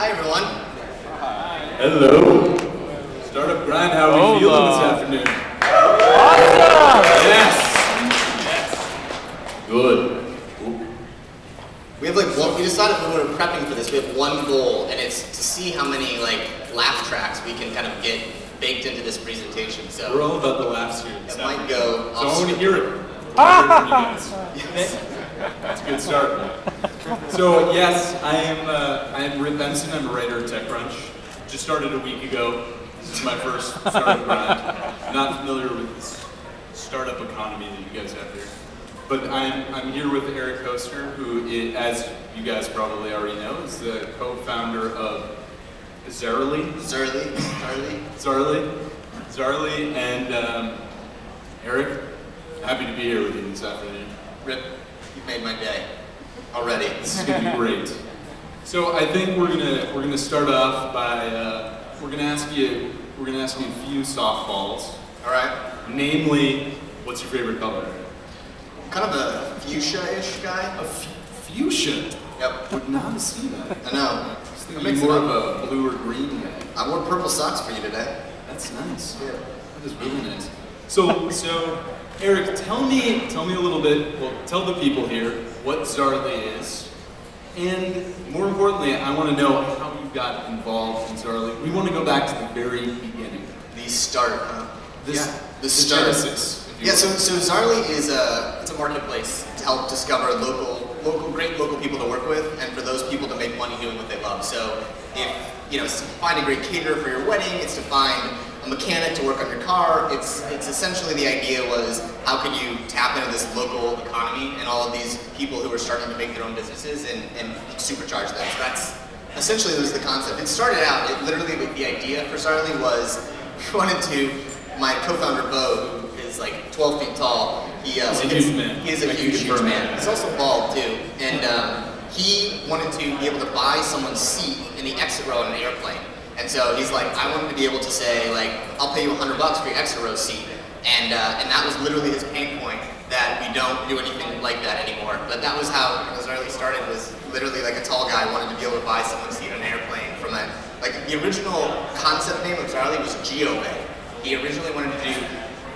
Hi, everyone. Hello. Startup Grind, how are we feeling this afternoon? Awesome! Yes. Good. We have we decided when we were prepping for this, we have one goal, and it's to see how many laugh tracks we can kind of get baked into this presentation. So we're all about the laughs here. It might go. So I want to hear it. Yes. That's a good start. So yes, I am Rip Empson. I'm a writer at TechCrunch. Just started a week ago. This is my first startup grind. Not familiar with this startup economy that you guys have here. But I'm here with Eric Koester, who, as you guys probably already know, is the co-founder of Zaarly. Zaarly, and Eric, happy to be here with you this afternoon. Rip, you've made my day already. This is gonna be great. So I think we're gonna start off by we're gonna ask you a few softballs. All right. Namely, what's your favorite color? Kind of a fuchsia-ish guy. A fuchsia? Yep. Would not see that. I know. I was thinking more of a blue or green guy. I wore purple socks for you today. That's nice. Yeah. That is really nice. So Eric, tell me a little bit. Well, tell the people here what Zaarly is, and more importantly, I want to know how you got involved in Zaarly. We want to go back to the very beginning. The start. The genesis. Yeah, so Zaarly is it's a marketplace to help discover great local people to work with, and for those people to make money doing what they love. So if it's to find a great caterer for your wedding, it's to find a mechanic to work on your car. It's essentially the idea was how can you tap into this local economy and all of these people who are starting to make their own businesses and supercharge them. So that's essentially was the concept. It started out literally the idea for Zaarly was we wanted to. My co-founder Bo, who is like 12 feet tall, he's a huge man. He is a huge man. He's also bald too, and he wanted to be able to buy someone's seat in the exit row in an airplane. And so he's like, I wanted to be able to say I'll pay you $100 for your exit row seat, and that was literally his pain point. That we don't do anything like that anymore. But that was how Zaarly started. Was literally like a tall guy wanted to be able to buy someone's seat in an airplane from the original concept name of Zaarly was GeoBay. He originally wanted to do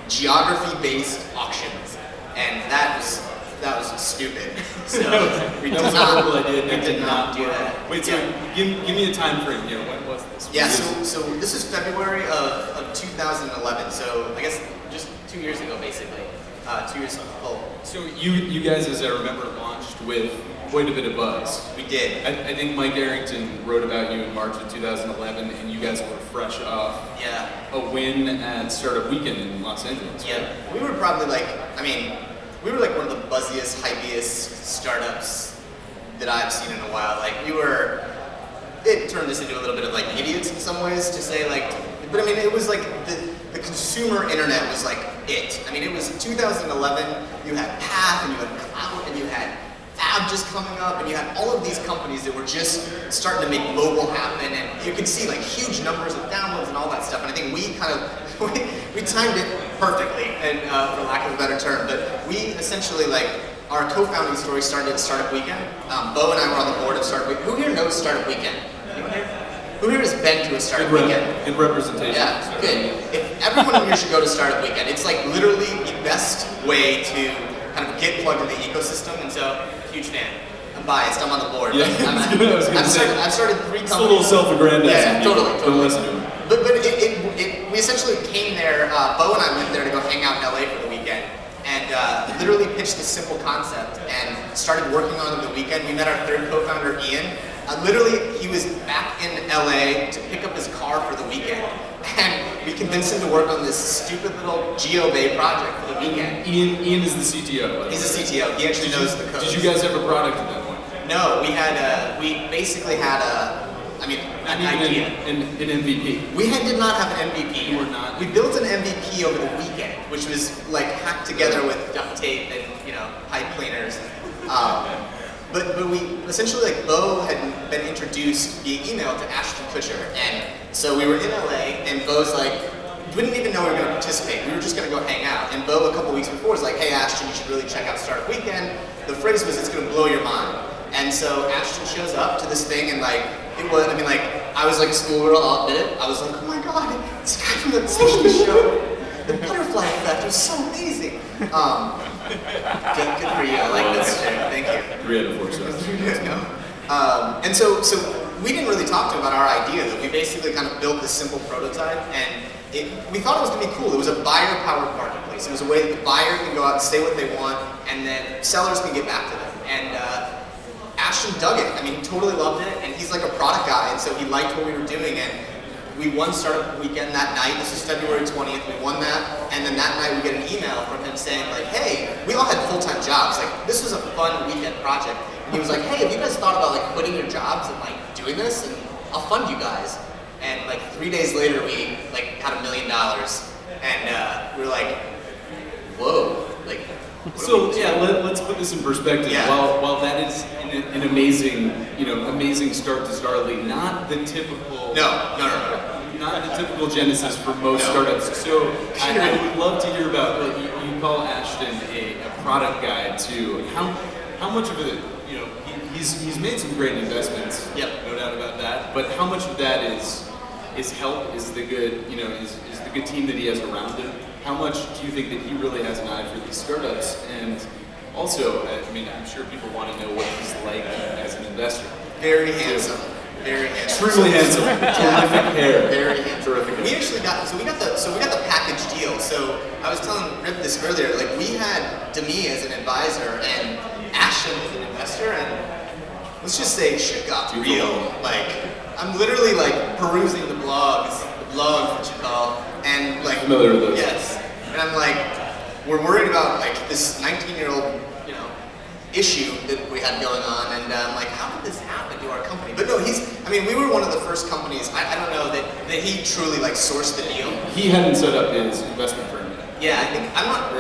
geography-based auctions, and that was stupid. So we did not do that. Wait, so give me a time frame here. When was this? Yeah, so this is February of 2011. So I guess just 2 years ago, basically. 2 years full. So you guys, as I remember, launched with quite a bit of buzz. We did. I think Mike Arrington wrote about you in March of 2011, and you guys were fresh off a win at Startup Weekend in Los Angeles. Yeah, we were probably we were one of the buzziest, hypiest startups that I've seen in a while. It turned us into a little bit of idiots in some ways to say but I mean it was the consumer internet was it. I mean it was 2011, you had Path and you had Cloud and you had Fab just coming up, and you had all of these companies that were just starting to make mobile happen, and you could see huge numbers of downloads and all that stuff. And I think we kind of we timed it perfectly, and for lack of a better term. But we essentially our co-founding story started at Startup Weekend. Bo and I were on the board of Startup Weekend. Who here knows Startup Weekend? Anyone here? Who here has been to a Startup Weekend? In representation. Yeah, good. If everyone here should go to Startup Weekend. It's literally the best way to kind of get plugged into the ecosystem, and so huge fan. I'm biased. I'm on the board. Yeah, I've started 3 companies. It's a little self-aggrandizing. Yeah, totally. Don't listen to him. But we essentially came there. Bo and I went there to go hang out in LA for the weekend, and literally pitched this simple concept and started working on it the weekend. We met our third co-founder, Ian. Literally, he was back in LA to pick up his car for the weekend. And we convinced him to work on this stupid little GeoBay project for the weekend. Ian is the CTO. He's the CTO. He actually knows the code. Did you guys have a product at that point? No, we basically had an idea. An MVP. We did not have an MVP. You were not. We built an MVP over the weekend, which was hacked together with duct tape and pipe cleaners. But we essentially Bo had been introduced via email to Ashton Kutcher, and so we were in LA, and Bo's we didn't even know we were going to participate. We were just going to go hang out, and Bo a couple weeks before was like, "Hey Ashton, you should really check out Startup Weekend." The phrase was, "It's going to blow your mind," And so Ashton shows up to this thing, and like, it was, I mean, like, I was like a schoolgirl, I'll admit it. I was like, oh my god, this guy from the 60s show, the butterfly effect was so amazing. Good for you, I like this shit, thank you. 3 out of 4 stars. And so we didn't really talk to him about our idea, though. We basically kind of built this simple prototype, and we thought it was going to be cool. It was a buyer-powered marketplace. It was a way that the buyer can go out and say what they want, and then sellers can get back to them. And Ashton dug it. I mean, he totally loved it, and he's like a product guy, and so he liked what we were doing. And we won Startup Weekend that night. This was February 20th. We won that, and then that night we get an email from him saying, like, hey, we all had full-time jobs. Like, this was a fun weekend project. And he was like, hey, have you guys thought about like quitting your jobs and like doing this? And I'll fund you guys. And like 3 days later, we like had $1 million, and we were like, whoa, like. So yeah, let's put this in perspective. Yeah. While that is an amazing, amazing start to Zaarly, not the typical. No. Not the typical genesis for most startups. So I would love to hear about. Like, you call Ashton a product guy too. How much of it, he's made some great investments. Yep. No doubt about that. But how much of that is help? Is the good, is the good team that he has around him? How much do you think that he really has an eye for these startups? And also, I mean, I'm sure people want to know what he's like as an investor. Very handsome. Very handsome. Truly handsome. Terrific hair. Very handsome. Terrific hair. We actually got the package deal. So I was telling Rip this earlier. Like, we had Demi as an advisor and Ashton as an investor, and let's just say shit got real. Like, I'm literally like perusing the blogs what you call, and like, familiar with those. Yes, and I'm like, we're worried about like this 19-year-old, issue that we had going on, and I'm like, how did this happen to our company? But no, we were one of the first companies. I don't know that he truly like sourced the deal. He hadn't set up his investment firm yet. Yeah, I think I'm not.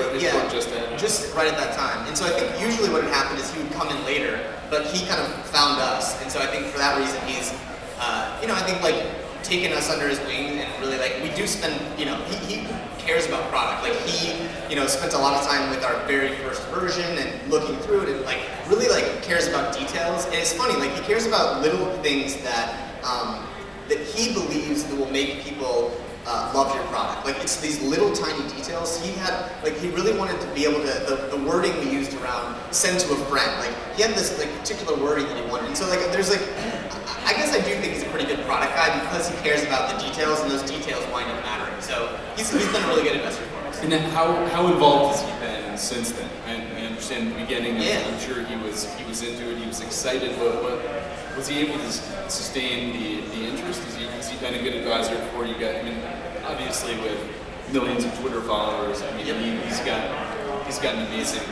Just right at that time. And so I think usually what had happened is he would come in later, but he kind of found us, and so I think for that reason he's, I think like taken us under his wing, and really like we do spend, he cares about product. Like he, spent a lot of time with our very first version and looking through it, and like really like cares about details. And it's funny, like he cares about little things that that he believes that will make people love your product. Like it's these little tiny details. He really wanted to be able to, the wording we used around send to a friend. Like he had this like particular wording that he wanted. And so like there's like, I guess I do think he's a pretty good product guy because he cares about the details, and those details wind up mattering. So he's been a really good investor for us. And then how involved has he been since then? I understand the beginning. Yeah. I'm sure he was into it. He was excited. But was he able to sustain the interest? Has he been a good advisor for you guys? I mean, obviously with millions of Twitter followers, I mean, he's got an amazing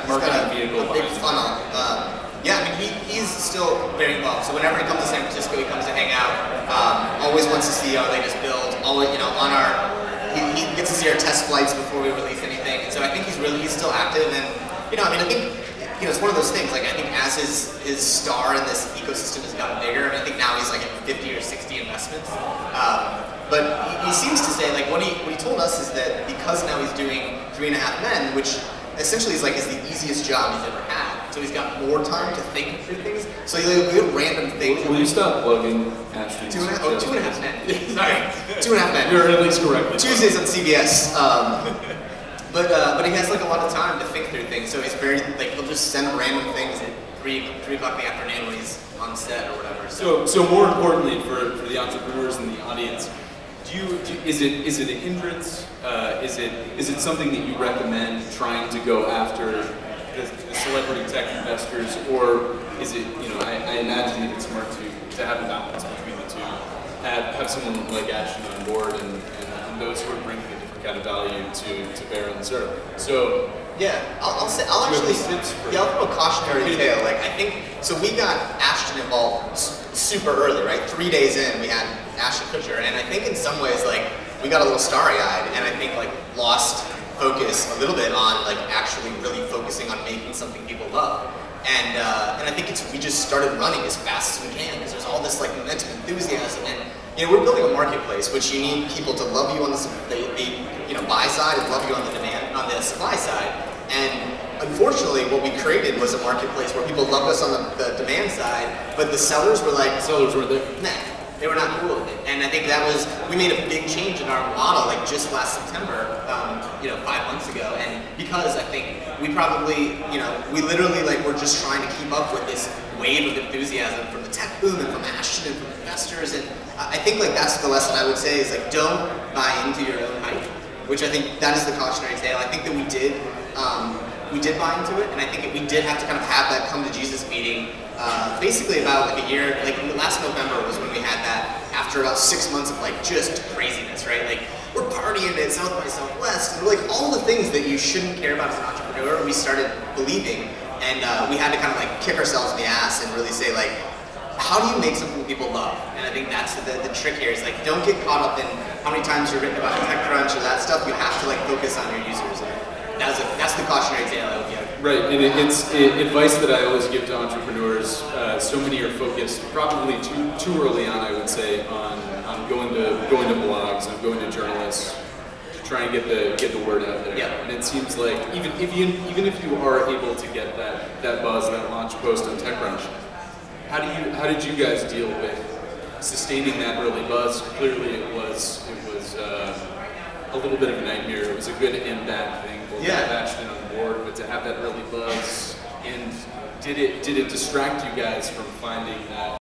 marketing vehicle a big funnel. He's still very involved. So whenever he comes to San Francisco, he comes to hang out. Always wants to see our latest build. Always, he gets to see our test flights before we release anything. And so I think he's still active. And I think it's one of those things. Like I think as his star in this ecosystem has gotten bigger, and I think now he's like at 50 or 60 investments. But he seems to say, like what he told us is that because now he's doing 3.5 Men, which essentially is the easiest job he's ever had. So he's got more time to think through things. So he'll do random things. Will you stop plugging Ashton? 2.5 Men. Sorry, 2.5 Men. You're at least correct. Tuesdays on CBS. But he has like a lot of time to think through things. So he's very he'll just send random things at 3 o'clock in the afternoon when he's on set or whatever. So more importantly for the entrepreneurs in the audience, is it a hindrance? Is it something that you recommend trying to go after the celebrity tech investors, or is it, I imagine that it's smart to have a balance between the two, have someone like Ashton on board and those who are bringing a different kind of value to bear on the startup. So yeah, I'll throw a cautionary tale. Like I think so. We got Ashton involved super early, right? 3 days in, we had Ashton Kutcher, and I think in some ways we got a little starry-eyed, and I think lost focus a little bit on actually really focusing on making something people love. And I think we just started running as fast as we can because there's all this momentum, enthusiasm, and we're building a marketplace which you need people to love you on the buy side and love you on the supply side. And unfortunately, what we created was a marketplace where people loved us on the demand side, but the sellers were like, Sellers were there. nah, they were not cool with it. And I think that was, we made a big change in our model, like just last September, 5 months ago. And because I think we probably, we literally like were just trying to keep up with this wave of enthusiasm from the tech boom and from Ashton and from investors. And I think like that's the lesson I would say is like, don't buy into your own hype, which I think that is the cautionary tale. I think that we did buy into it, and I think we did have to kind of have that come to Jesus meeting. Basically about like a year, like last November was when we had that after about 6 months of like just craziness, right? Like we're partying at South by Southwest, and like all the things that you shouldn't care about as an entrepreneur, we started believing, and we had to kind of like kick ourselves in the ass and really say like, how do you make something people love? And I think that's the trick here is like, don't get caught up in how many times you're written about TechCrunch or that stuff. You have to like focus on your users. That's the cautionary tale I would give. Right, and it's advice that I always give to entrepreneurs. So many are focused, probably too early on, I would say, on going to blogs, on going to journalists, to try and get the word out there. Yeah. And it seems like even if you are able to get that buzz, that launch post on TechCrunch, how did you guys deal with sustaining that early buzz? Clearly, it was a little bit of a nightmare. It was a good and bad thing. To have Ashton on board, but to have that early buzz, and did it distract you guys from finding that